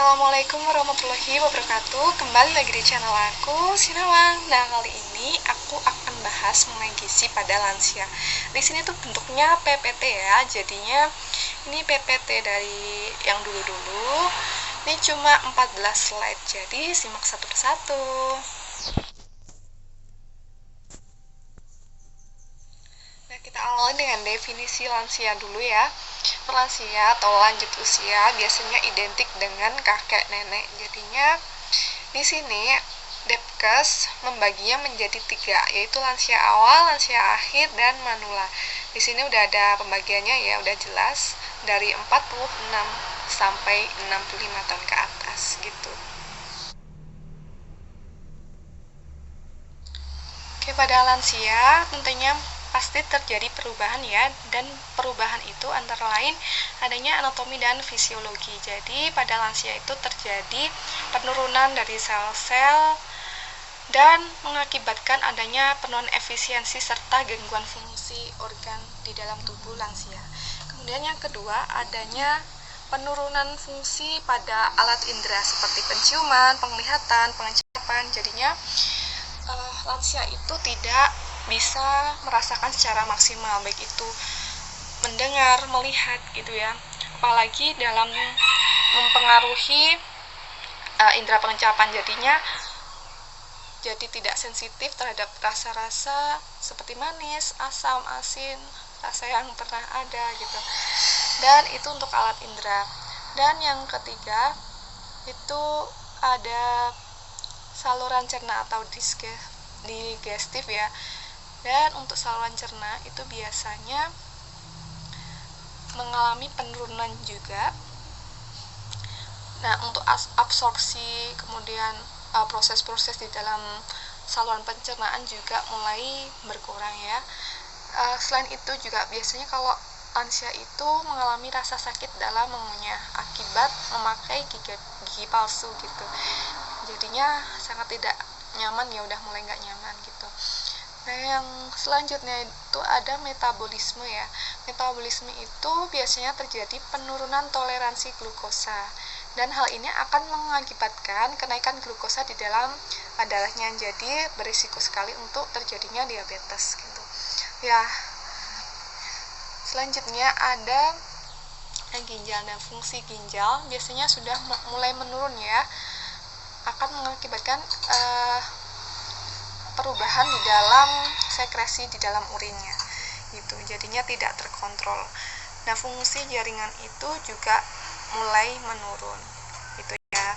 Assalamualaikum warahmatullahi wabarakatuh. Kembali lagi di channel aku, Sinawang. Nah, kali ini aku akan bahas mengenai gizi pada lansia. Di sini tuh bentuknya PPT ya. Jadinya ini PPT dari yang dulu-dulu. Ini cuma 14 slide. Jadi simak satu persatu. Nah, kita awali dengan definisi lansia dulu ya. Lansia atau lanjut usia biasanya identik dengan kakek nenek. Jadinya di sini Depkes membaginya menjadi 3, yaitu lansia awal, lansia akhir, dan manula. Di sini udah ada pembagiannya ya, udah jelas dari 46 sampai 65 tahun ke atas gitu. Oke, pada lansia tentunya pasti terjadi perubahan ya, dan perubahan itu antara lain adanya anatomi dan fisiologi. Jadi pada lansia itu terjadi penurunan dari sel-sel dan mengakibatkan adanya penurunan efisiensi serta gangguan fungsi organ di dalam tubuh lansia. Kemudian yang kedua, adanya penurunan fungsi pada alat indera seperti penciuman, penglihatan, pengecapan. Jadinya lansia itu tidak bisa merasakan secara maksimal, baik itu mendengar, melihat gitu ya, apalagi dalam mempengaruhi indera pengecapan. Jadinya jadi tidak sensitif terhadap rasa-rasa seperti manis, asam, asin, rasa yang pernah ada gitu. Dan itu untuk alat indera. Dan yang ketiga itu ada saluran cerna atau digestif ya. Dan untuk saluran cerna itu biasanya mengalami penurunan juga. Nah, untuk absorpsi kemudian proses-proses di dalam saluran pencernaan juga mulai berkurang ya. Selain itu juga biasanya kalau lansia itu mengalami rasa sakit dalam mengunyah akibat memakai gigi palsu gitu. Jadinya sangat tidak nyaman ya, udah mulai nggak nyaman gitu. Nah, yang selanjutnya itu ada metabolisme ya. Metabolisme itu biasanya terjadi penurunan toleransi glukosa, dan hal ini akan mengakibatkan kenaikan glukosa di dalam darahnya. Jadi berisiko sekali untuk terjadinya diabetes gitu. Ya. Selanjutnya ada ginjal dan fungsi ginjal biasanya sudah mulai menurun ya. Akan mengakibatkan perubahan di dalam sekresi di dalam urinnya gitu, jadinya tidak terkontrol. Nah, fungsi jaringan itu juga mulai menurun gitu ya.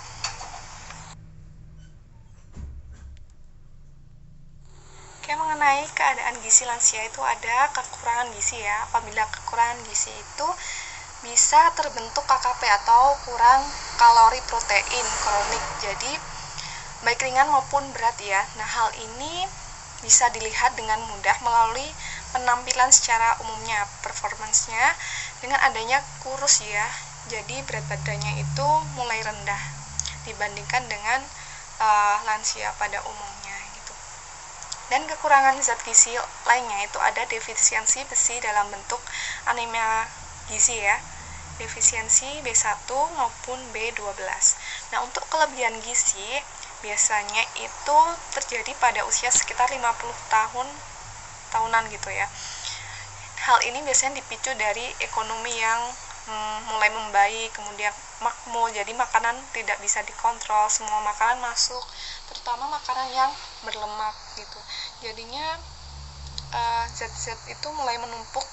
Oke, mengenai keadaan gizi lansia itu ada kekurangan gizi ya. Apabila kekurangan gizi itu bisa terbentuk KKP atau kurang kalori protein kronik, jadi baik ringan maupun berat ya. Nah, hal ini bisa dilihat dengan mudah melalui penampilan secara umumnya, performancenya dengan adanya kurus ya. Jadi berat badannya itu mulai rendah dibandingkan dengan lansia pada umumnya gitu. Dan kekurangan zat gizi lainnya itu ada defisiensi besi dalam bentuk anemia gizi ya, defisiensi B1 maupun B12. Nah, untuk kelebihan gizi biasanya itu terjadi pada usia sekitar 50 tahunan gitu ya. Hal ini biasanya dipicu dari ekonomi yang mulai membaik, kemudian makmur, jadi makanan tidak bisa dikontrol, semua makanan masuk, terutama makanan yang berlemak gitu. Jadinya zat-zat itu mulai menumpuk,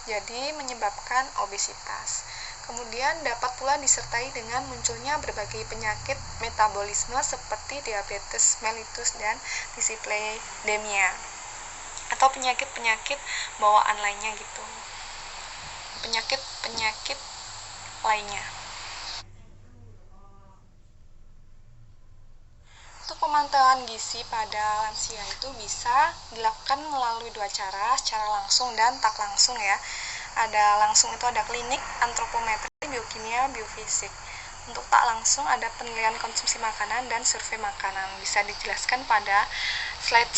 jadi menyebabkan obesitas. Kemudian dapat pula disertai dengan munculnya berbagai penyakit metabolisme seperti diabetes mellitus dan dislipidemia atau penyakit-penyakit bawaan lainnya gitu. Penyakit-penyakit lainnya. Untuk pemantauan gizi pada lansia itu bisa dilakukan melalui 2 cara, secara langsung dan tak langsung ya. Ada langsung itu ada klinik, antropometri, biokimia, biofisik. Untuk tak langsung ada penilaian konsumsi makanan dan survei makanan. Bisa dijelaskan pada slide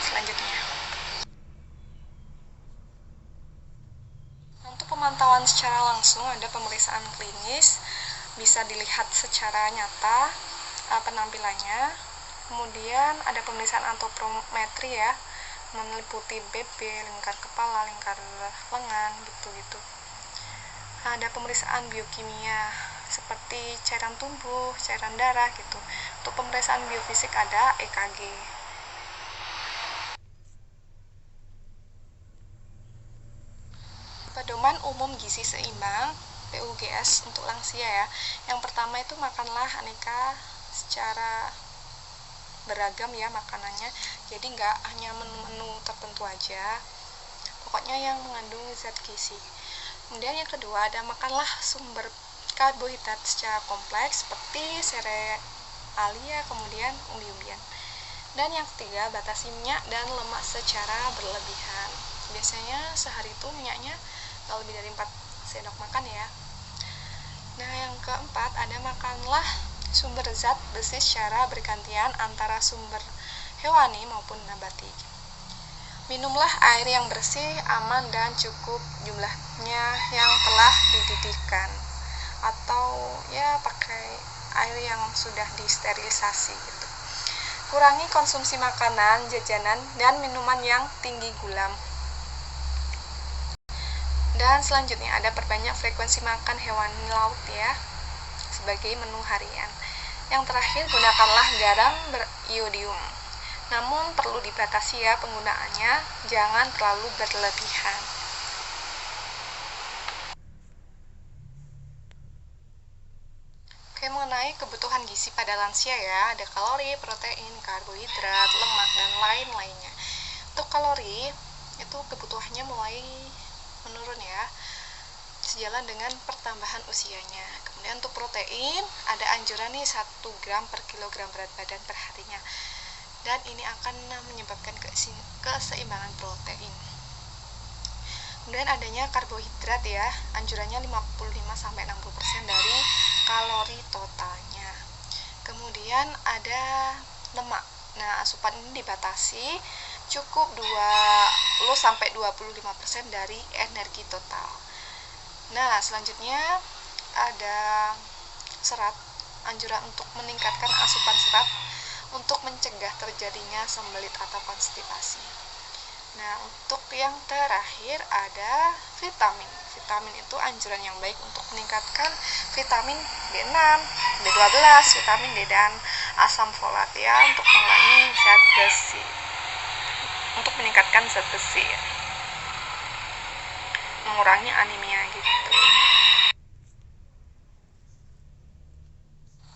selanjutnya. Untuk pemantauan secara langsung ada pemeriksaan klinis, bisa dilihat secara nyata penampilannya. Kemudian ada pemeriksaan antropometri ya, meliputi BB, lingkar kepala, lingkar lengan, gitu-gitu. Ada pemeriksaan biokimia seperti cairan tubuh, cairan darah gitu. Untuk pemeriksaan biofisik ada EKG. Pedoman umum gizi seimbang PUGS untuk lansia ya. Yang pertama itu makanlah aneka secara beragam ya makanannya. Jadi nggak hanya menu-menu tertentu aja. Pokoknya yang mengandung zat gizi. Kemudian yang kedua ada makanlah sumber karbohidrat secara kompleks seperti serealia, kemudian umbi-umbian. Dan yang ketiga, batasi minyak dan lemak secara berlebihan. Biasanya sehari itu minyaknya lebih dari 4 sendok makan ya. Nah, yang keempat, ada makanlah sumber zat besi secara bergantian antara sumber hewani maupun nabati. Minumlah air yang bersih, aman, dan cukup jumlahnya yang telah dididihkan. Atau ya pakai air yang sudah disterilisasi gitu. Kurangi konsumsi makanan, jajanan, dan minuman yang tinggi gula. Dan selanjutnya ada perbanyak frekuensi makan hewan laut ya, sebagai menu harian. Yang terakhir, gunakanlah garam beriodium. Namun perlu dibatasi ya penggunaannya, jangan terlalu berlebihan. Oke, mengenai kebutuhan gizi pada lansia ya, ada kalori, protein, karbohidrat, lemak, dan lain-lainnya. Untuk kalori, itu kebutuhannya mulai menurun ya, sejalan dengan pertambahan usianya. Kemudian untuk protein, ada anjuran nih 1 gram per kilogram berat badan per harinya. Dan ini akan menyebabkan keseimbangan protein. Kemudian adanya karbohidrat ya, anjurannya 55-60% dari kalori totalnya. Kemudian ada lemak. Nah, asupan ini dibatasi cukup 20-25% dari energi total. Nah, selanjutnya ada serat, anjuran untuk meningkatkan asupan serat untuk mencegah terjadinya sembelit atau konstipasi. Nah, untuk yang terakhir ada vitamin. Vitamin itu anjuran yang baik untuk meningkatkan vitamin B6, B12, vitamin D, dan asam folat ya, untuk mengurangi zat besi. Untuk meningkatkan zat besi ya. Mengurangi anemia gitu.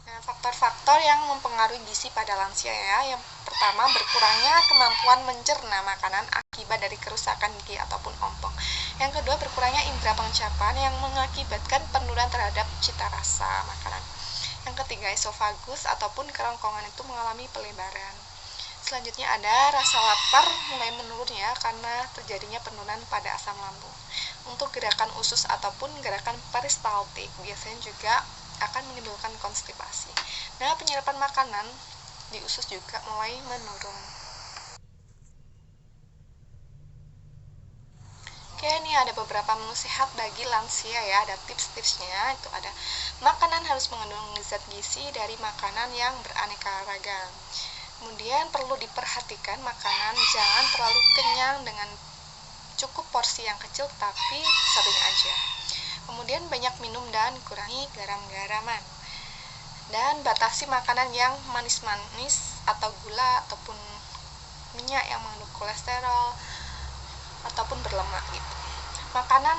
Nah, faktor-faktor yang mempengaruhi gizi pada lansia ya. Yang pertama, berkurangnya kemampuan mencerna makanan akibat dari kerusakan gigi ataupun ompong. Yang kedua, berkurangnya indera pengecapan yang mengakibatkan penurunan terhadap cita rasa makanan. Yang ketiga, esofagus ataupun kerongkongan itu mengalami pelebaran. Selanjutnya ada rasa lapar mulai menurun ya, karena terjadinya penurunan pada asam lambung. Untuk gerakan usus ataupun gerakan peristaltik biasanya juga akan menimbulkan konstipasi. Nah, penyerapan makanan di usus juga mulai menurun. Oke, ini ada beberapa menu sehat bagi lansia ya, ada tips-tipsnya. Itu ada makanan harus mengandung zat gizi dari makanan yang beraneka ragam. Kemudian perlu diperhatikan makanan jangan terlalu kenyang dengan cukup porsi yang kecil tapi sering aja. Kemudian banyak minum dan kurangi garam-garaman. Dan batasi makanan yang manis-manis atau gula ataupun minyak yang mengandung kolesterol ataupun berlemak gitu. Makanan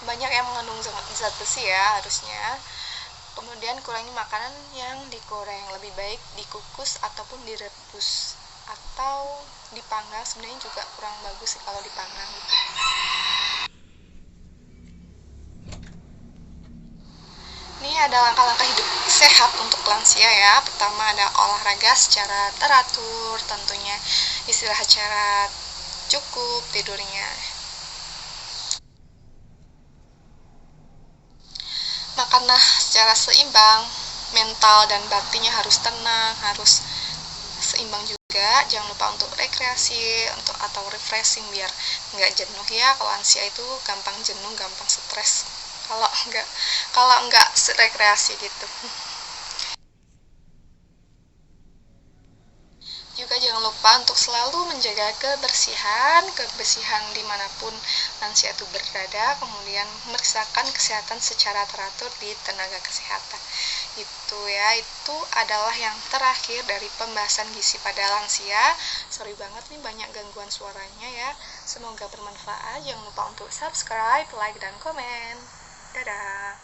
banyak yang mengandung zat besi ya harusnya. Kemudian kurangi makanan yang digoreng, lebih baik dikukus ataupun direbus atau dipanggang. Sebenarnya juga kurang bagus sih kalau dipanggang gitu. Ini ada langkah-langkah hidup sehat untuk lansia ya. Pertama ada olahraga secara teratur, tentunya istirahat secara cukup, tidurnya. Makanlah secara seimbang, mental dan batinnya harus tenang, harus seimbang juga. Jangan lupa untuk rekreasi atau refreshing biar nggak jenuh ya. Kalau lansia itu gampang jenuh, gampang stres kalau enggak rekreasi gitu. Juga jangan lupa untuk selalu menjaga kebersihan dimanapun lansia itu berada, kemudian memeriksakan kesehatan secara teratur di tenaga kesehatan. Itu adalah yang terakhir dari pembahasan gizi pada lansia. Sorry banget nih banyak gangguan suaranya ya. Semoga bermanfaat. Jangan lupa untuk subscribe, like, dan komen. Dadah.